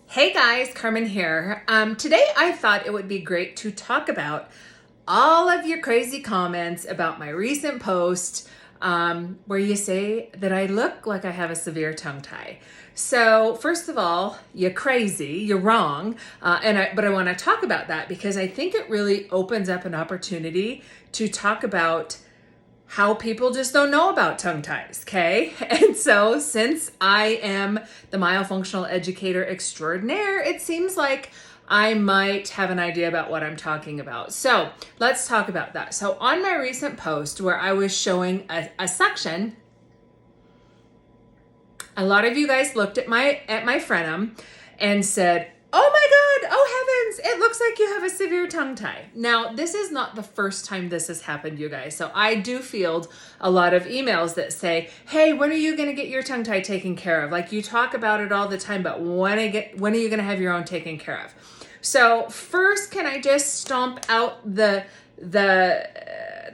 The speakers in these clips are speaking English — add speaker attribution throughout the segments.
Speaker 1: Hey guys, Carmen here. Today I thought it would be great to talk about all of your crazy comments about my recent post where you say that I look like I have a severe tongue tie. So first of all, you're crazy, you're wrong, but I want to talk about that because I think it really opens up an opportunity to talk about how people just don't know about tongue ties, okay? And so since I am the myofunctional educator extraordinaire, it seems like I might have an idea about what I'm talking about. So let's talk about that. So on my recent post where I was showing a section, a lot of you guys looked at my frenum and said, "Oh my God, oh heavens, it looks like you have a severe tongue tie." Now, this is not the first time this has happened, you guys. So I do field a lot of emails that say, "Hey, when are you going to get your tongue tie taken care of? Like you talk about it all the time, but when are you going to have your own taken care of?" So first, can I just stomp out the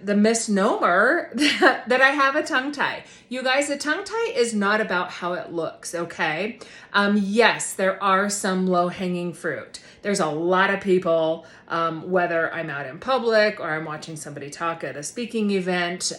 Speaker 1: misnomer that I have a tongue tie. You guys, a tongue tie is not about how it looks, okay? Yes, there are some low-hanging fruit. There's a lot of people, whether I'm out in public or I'm watching somebody talk at a speaking event,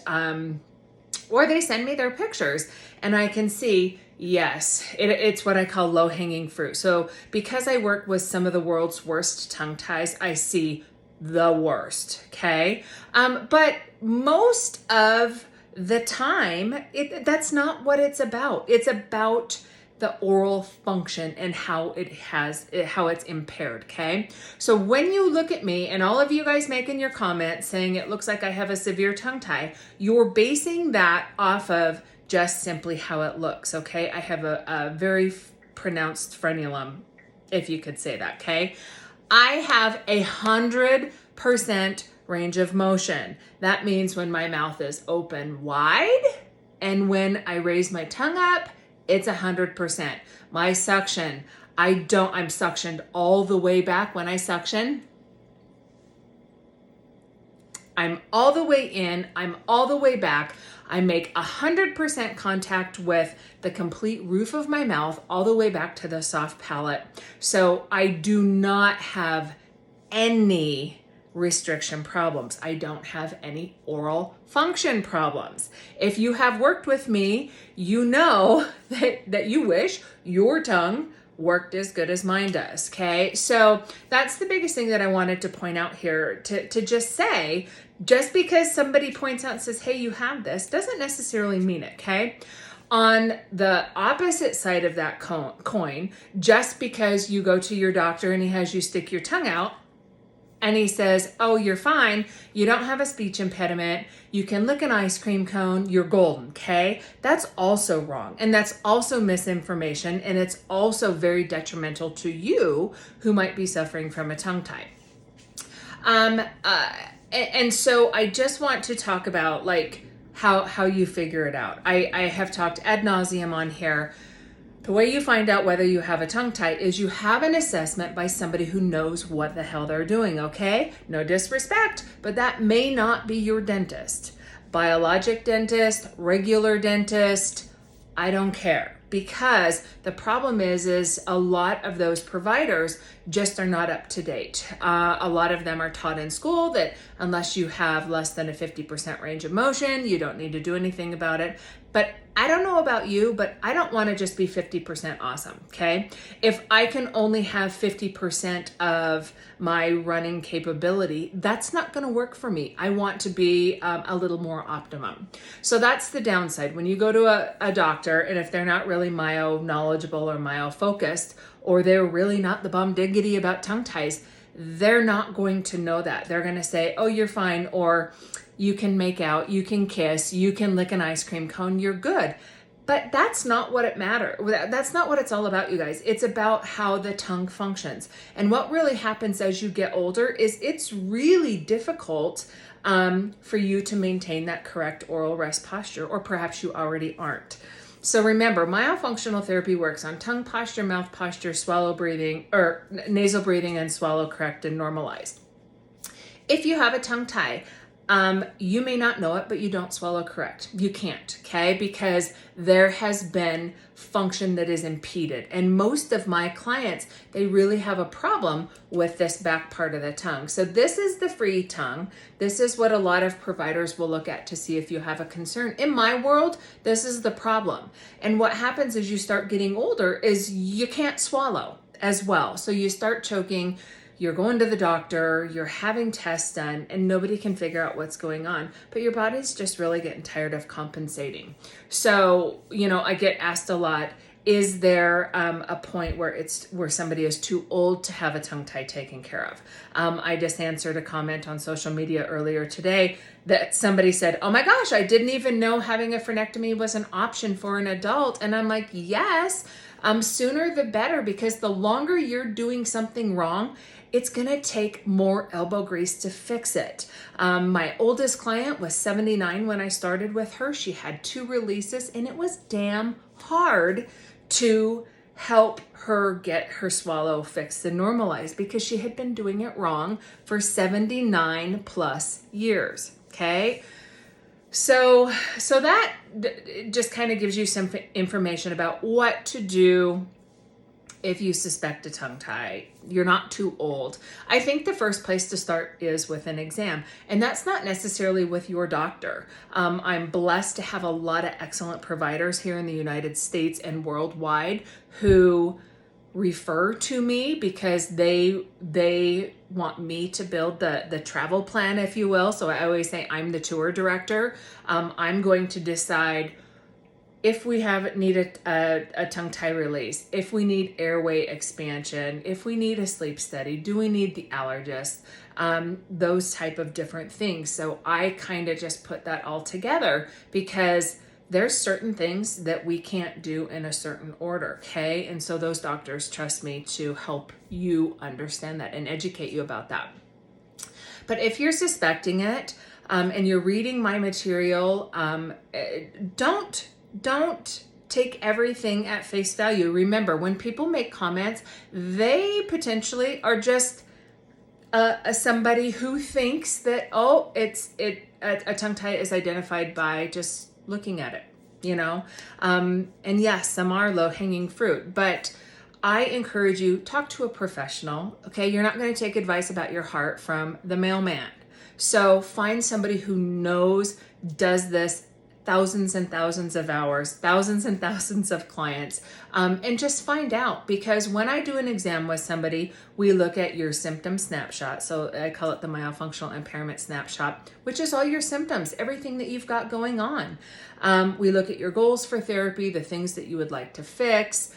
Speaker 1: or they send me their pictures and I can see, yes, it's what I call low-hanging fruit. So because I work with some of the world's worst tongue ties, I see the worst, okay? But most of the time, that's not what it's about. It's about the oral function and how it's impaired, okay? So when you look at me and all of you guys making your comments saying it looks like I have a severe tongue tie, you're basing that off of just simply how it looks, okay? I have a very pronounced frenulum, if you could say that, okay? I have 100% range of motion. That means when my mouth is open wide and when I raise my tongue up, it's 100%. My suction, I'm suctioned all the way back. When I suction, I'm all the way in, I'm all the way back. I make 100% contact with the complete roof of my mouth all the way back to the soft palate. So I do not have any restriction problems. I don't have any oral function problems. If you have worked with me, you know that you wish your tongue worked as good as mine does, okay? So that's the biggest thing that I wanted to point out here, to just say, just because somebody points out and says, "Hey, you have this," doesn't necessarily mean it, okay? On the opposite side of that coin, just because you go to your doctor and he has you stick your tongue out, and he says, "Oh, you're fine. You don't have a speech impediment. You can lick an ice cream cone. You're golden," okay? That's also wrong. And that's also misinformation. And it's also very detrimental to you who might be suffering from a tongue tie. And so I just want to talk about like how you figure it out. I have talked ad nauseum on here. The way you find out whether you have a tongue tie is you have an assessment by somebody who knows what the hell they're doing, okay? No disrespect, but that may not be your dentist. Biologic dentist, regular dentist, I don't care. Because the problem is a lot of those providers just are not up to date. A lot of them are taught in school that unless you have less than a 50% range of motion, you don't need to do anything about it. But I don't know about you, but I don't want to just be 50% awesome, okay? If I can only have 50% of my running capability, that's not going to work for me. I want to be a little more optimum. So that's the downside. When you go to a doctor, and if they're not really myo knowledgeable or myo focused, or they're really not the bum diggity about tongue ties, they're not going to know that. They're going to say, "Oh, you're fine," or "You can make out, you can kiss, you can lick an ice cream cone, you're good." But that's not what it matters. That's not what it's all about, you guys. It's about how the tongue functions. And what really happens as you get older is it's really difficult for you to maintain that correct oral rest posture, or perhaps you already aren't. So remember, myofunctional therapy works on tongue posture, mouth posture, swallow breathing, or nasal breathing, and swallow correct and normalized. If you have a tongue tie, You may not know it, but you don't swallow correct. You can't, okay? Because there has been function that is impeded. And most of my clients, they really have a problem with this back part of the tongue. So this is the free tongue. This is what a lot of providers will look at to see if you have a concern. In my world, this is the problem. And what happens as you start getting older is you can't swallow as well. So you start choking, you're going to the doctor, you're having tests done, and nobody can figure out what's going on. But your body's just really getting tired of compensating. So, I get asked a lot, is there a point where somebody is too old to have a tongue tie taken care of? I just answered a comment on social media earlier today that somebody said, oh my gosh, I didn't even know having a frenectomy was an option for an adult. And I'm like, yes, sooner the better, because the longer you're doing something wrong, it's going to take more elbow grease to fix it. My oldest client was 79 when I started with her. She had 2 releases, and it was damn hard to help her get her swallow fixed and normalized because she had been doing it wrong for 79 plus years. Okay. So that just kind of gives you some information about what to do if you suspect a tongue tie. You're not too old. I think the first place to start is with an exam, and that's not necessarily with your doctor. I'm blessed to have a lot of excellent providers here in the United States and worldwide who refer to me because they want me to build the travel plan, if you will. So I always say I'm the tour director. I'm going to decide if we need a tongue tie release, if we need airway expansion, if we need a sleep study, do we need the allergist, those type of different things. So I kind of just put that all together because there's certain things that we can't do in a certain order, okay? And so those doctors trust me to help you understand that and educate you about that. But if you're suspecting it and you're reading my material, don't take everything at face value. Remember, when people make comments, they potentially are just somebody who thinks that, a tongue tie is identified by just looking at it, and yes, some are low-hanging fruit, but I encourage you, talk to a professional, okay? You're not going to take advice about your heart from the mailman. So find somebody who does this thousands and thousands of hours, thousands and thousands of clients, and just find out. Because when I do an exam with somebody, we look at your symptom snapshot. So I call it the myofunctional impairment snapshot, which is all your symptoms, everything that you've got going on. We look at your goals for therapy, the things that you would like to fix.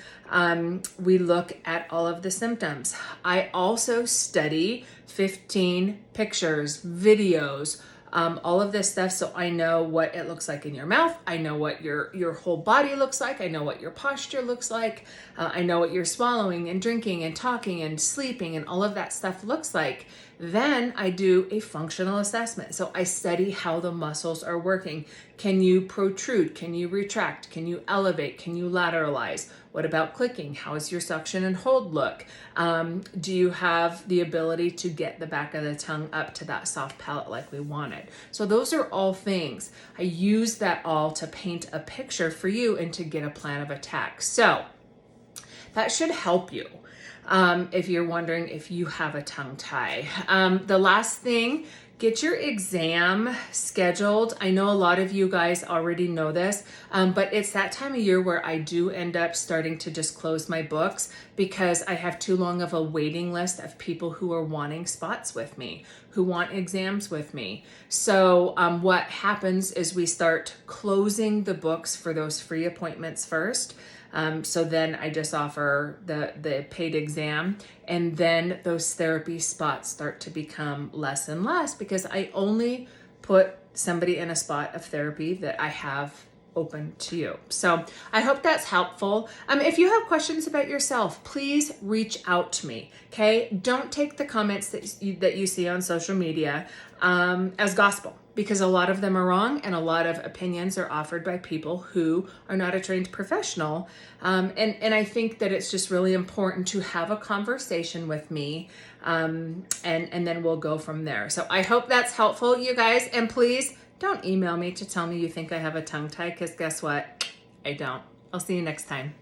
Speaker 1: We look at all of the symptoms. I also study 15 pictures, videos, all of this stuff, so I know what it looks like in your mouth. I know what your whole body looks like. I know what your posture looks like. I know what you're swallowing and drinking and talking and sleeping and all of that stuff looks like. Then I do a functional assessment. So I study how the muscles are working. Can you protrude? Can you retract? Can you elevate? Can you lateralize? What about clicking? How does your suction and hold look? Do you have the ability to get the back of the tongue up to that soft palate like we wanted? So those are all things. I use that all to paint a picture for you and to get a plan of attack. So that should help you if you're wondering if you have a tongue tie. The last thing, get your exam scheduled. I know a lot of you guys already know this, but it's that time of year where I do end up starting to just close my books because I have too long of a waiting list of people who are wanting spots with me, who want exams with me. So what happens is we start closing the books for those free appointments first. So then I just offer the paid exam, and then those therapy spots start to become less and less because I only put somebody in a spot of therapy that I have open to you. So I hope that's helpful. If you have questions about yourself, please reach out to me. Okay, don't take the comments that you see on social media as gospel, because a lot of them are wrong and a lot of opinions are offered by people who are not a trained professional. And I think that it's just really important to have a conversation with me, and then we'll go from there. So I hope that's helpful, you guys. And please don't email me to tell me you think I have a tongue tie, because guess what? I don't. I'll see you next time.